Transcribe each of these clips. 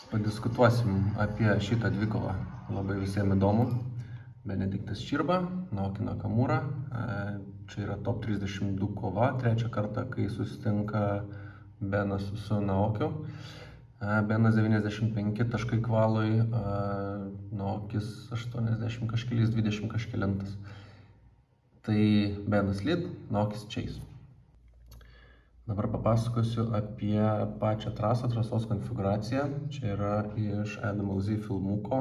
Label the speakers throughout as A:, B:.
A: Padiskutuosim apie šitą dvikovą. Labai visiems įdomu. Benediktas Čirba, Naoki Nakamura. Čia yra top 32 kova. Trečią kartą, kai susitinka Benas su Naokiu. Benas 95 taškai kvalui, Naokis 80 kažkelis, 20 kažkelintas. Tai Benas lead, Naokis chase. Dabar papasakosiu apie pačią trasą, trasos konfiguraciją. Čia yra iš Adam LZ filmuko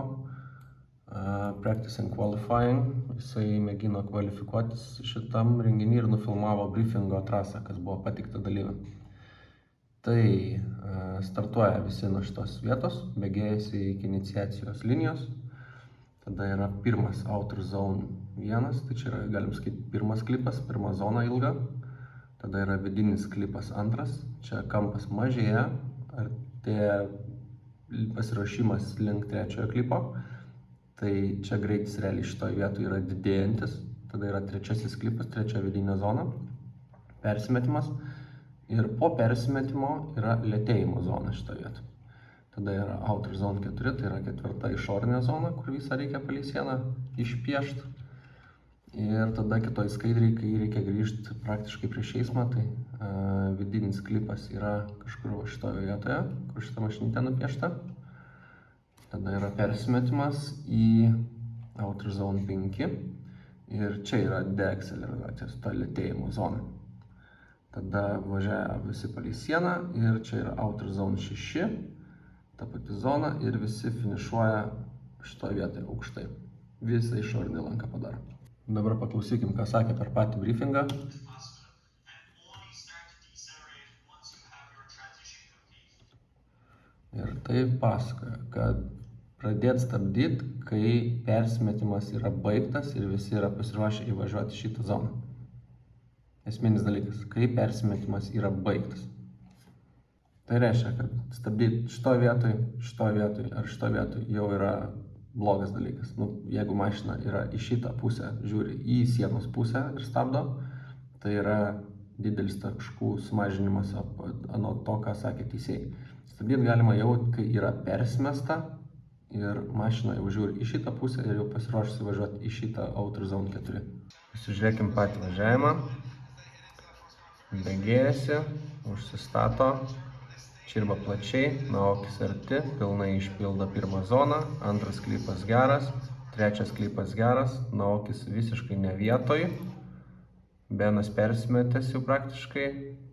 A: Practice and Qualifying. Jisai mėgino kvalifikuotis šitam renginį ir nufilmavo briefingo trasą, kas buvo pateikta dalyviam. Tai startuoja visi nuo šitos vietos, bėgėjasi iki iniciacijos linijos. Tada yra pirmas Outer Zone 1, tai čia yra, galim sakyti, pirmas klipas, pirma zona ilga. Tada yra vidinis klipas 2, čia kampas mažėja, artėja pasiruošimas link trečiojo klipo. Tai čia greitis realiai šitoje vietoje yra didėjantis. Tada yra trečiasis klipas, trečia vidinė zona, persimetimas. Ir po persimetimo yra lėtėjimo zona šitoje vietoje. Tada yra Outer Zone 4, tai yra ketvirta išorinė zona, kur visą reikia palei sieną išpiešti. Ir tada kitoj skaidriai, kai reikia grįžti praktiškai prieš eismą, tai vidinis klipas yra kažkur šitoje vietoje, kur šitą mašinytę nupiešta. Tada yra persimetimas į Outer Zone 5 ir čia yra deakceleracijos, ta lėtėjimo zona. Tada važiuoja visi palei sieną ir čia yra Outer Zone 6, ta pati zona ir visi finišuoja šitoje vietoje aukštai. Visą išorinį lanką padaro. Dabar paklausykim, ką sakė per patį briefingą. Ir tai pasakoja, kad pradėti stabdyti, kai persimetimas yra baigtas ir visi yra pasiruošę įvažiuoti šitą zoną. Esminis dalykas, kai persimetimas yra baigtas. Tai reiškia, kad stabdyti šitoje vietoje ar šitoje vietoje jau yra blogas dalykas. Jeigu mašina yra į šitą pusę, žiūri į sienos pusę ir stabdo, tai yra didelis taškų sumažinimas anot to, ką sakė teisėjai. Stabdyti galima jau, kai yra persimesta ir mašina jau žiūri į šitą pusę ir jau pasiruošusi važiuoti į šitą Outer Zone 4. Pasižiūrėkim patį važiavimą. Bėgėjasi, užsistato. Čirba plačiai, Naokis arti, pilnai išpildo pirmą zoną, antras klipas geras, trečias klipas geras, Naokis visiškai ne vietoj, Benas persimetęs jau praktiškai,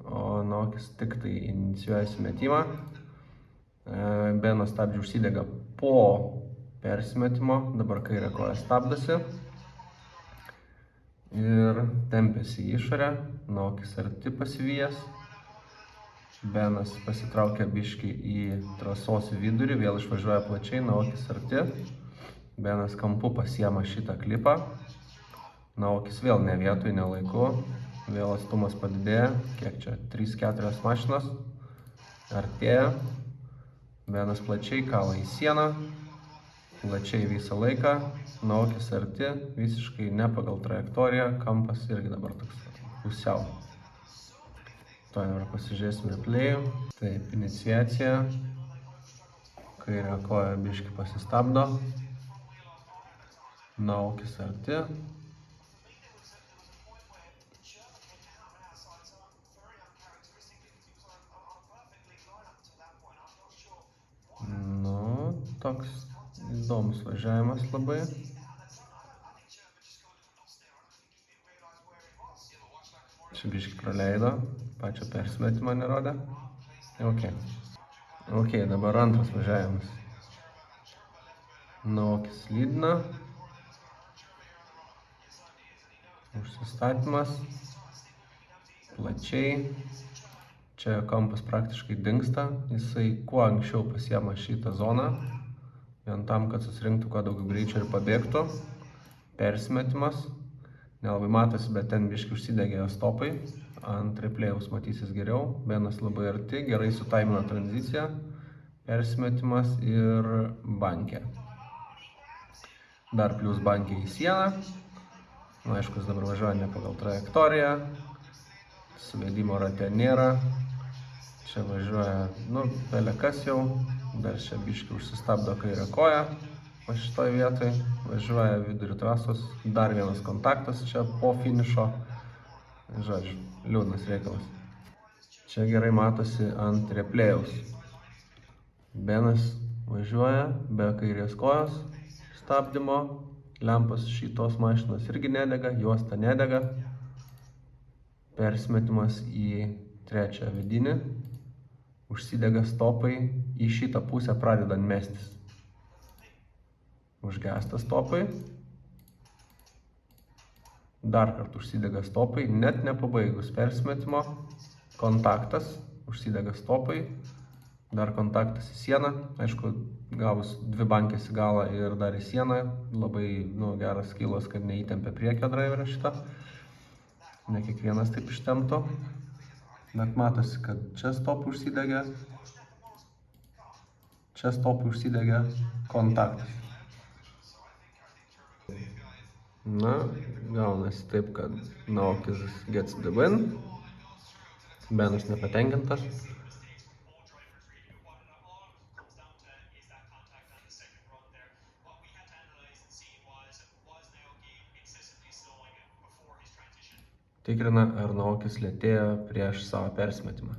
A: o Naokis tik tai inicijuojasi metimą. Benas stabdžių užsidega po persimetimo, dabar kairė koja stabdosi ir tempiasi į išorę, Naokis arti pasivyjęs. Benas pasitraukia biškį į trasos vidurį, vėl išvažiuoja plačiai, Naokis arti. Benas kampu pasiema šitą klipą. Naokis vėl ne vietoj, ne laiku. Vėl atstumas padidėja. Kiek čia? 3-4 mašinos. Artėja. Benas plačiai kala į sieną. Plačiai visą laiką. Naokis arti. Visiškai ne pagal trajektoriją. Kampas irgi dabar toks pusiau. To dabar pasižiūrėsim replay'ų. Taip, iniciacija. Kairė koja biškį pasistabdo. Naokis arti. Toks įdomus važiavimas labai. Čia biškį praleido, pačio persimetimą nerodė. Ok, dabar antras važiavimas. Naokis lydina. Užsistatymas. Plačiai. Čia kampas praktiškai dingsta. Jisai kuo anksčiau pasiema šitą zoną. Vien tam, kad susirinktų kuo daugiau greičio ir pabėgtų. Persimetimas. Nelabai matosi, bet ten biškį užsidegė jo stopai. Ant replay'aus matysis geriau. Benas labai arti, gerai sutaimino tranziciją. Persimetimas ir bankė. Dar plius bankė į sieną. Aišku, jis dabar važiuoja ne pagal trajektoriją. Suvedimo rate nėra. Čia važiuoja, belekas jau. dar čia biškį užsistabdo kairę koją, o šitoj vietoj važiuoja vidurį trasos, dar vienas kontaktas čia po finišo, žodžiu, liūdnas reikalas. Čia gerai matosi ant replėjaus. Benas važiuoja be kairės kojos stabdymo, lempos šitos mašinos irgi nedega, juosta nedega. Persimetimas į trečią vidinį, užsidega stopai, į šitą pusę pradedant mestis. Užgesta stopai, dar kartą užsidega stopai, net nepabaigus persimetimo, kontaktas, užsidega stopai, dar kontaktas į sieną, aišku, gavus 2 bankės į galą ir dar į sieną, labai geras kilos, kad neįtempė priekio driverio šitą. Ne kiekvienas taip ištempto, bet matosi, kad čia stopai užsidegė, čia stopai užsidegė, kontaktas. Na, gaunasi taip, kad Naokis gets the win, Benas nepatenkintas. Tikrina, ar Naokis lėtėjo prieš savo persimetimą.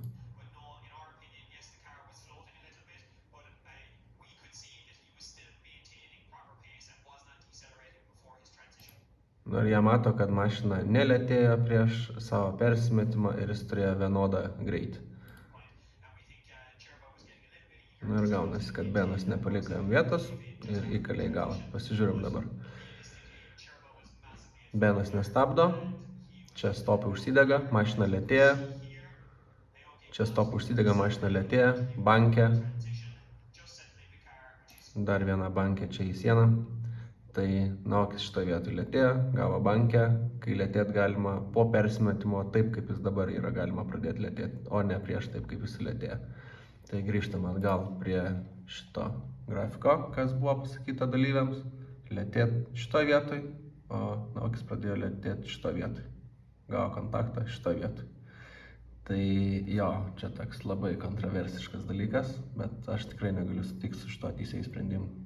A: Ir jie mato, kad mašina nelėtėjo prieš savo persimetimą ir jis turėjo vienodą greitį. Ir gaunasi, kad Benas nepaliko jam vietos ir įkalė į galą. Pasižiūrim dabar. Benas nestabdo. Čia stopai užsidega, mašina lėtėja. Čia stopai užsidega, mašina lėtėja. Bankė. Dar viena bankė čia į sieną. Tai Naokis šitoje vietoje lėtėja, gavo bankę. Kai lėtėt galima po persimetimo, taip kaip jis dabar yra, galima pradėti lėtėti, o ne prieš taip kaip jis lėtėja. Tai grįžtam atgal prie šito grafiko, kas buvo pasakyta dalyviams. Lėtėt šitoje vietoje, o Naokis pradėjo lėtėti šitoje vietoje. Gavo kontaktą šitoje vietoje. Tai jo, čia toks labai kontroversiškas dalykas, bet aš tikrai negaliu sutikti su šito teisėjų sprendimu.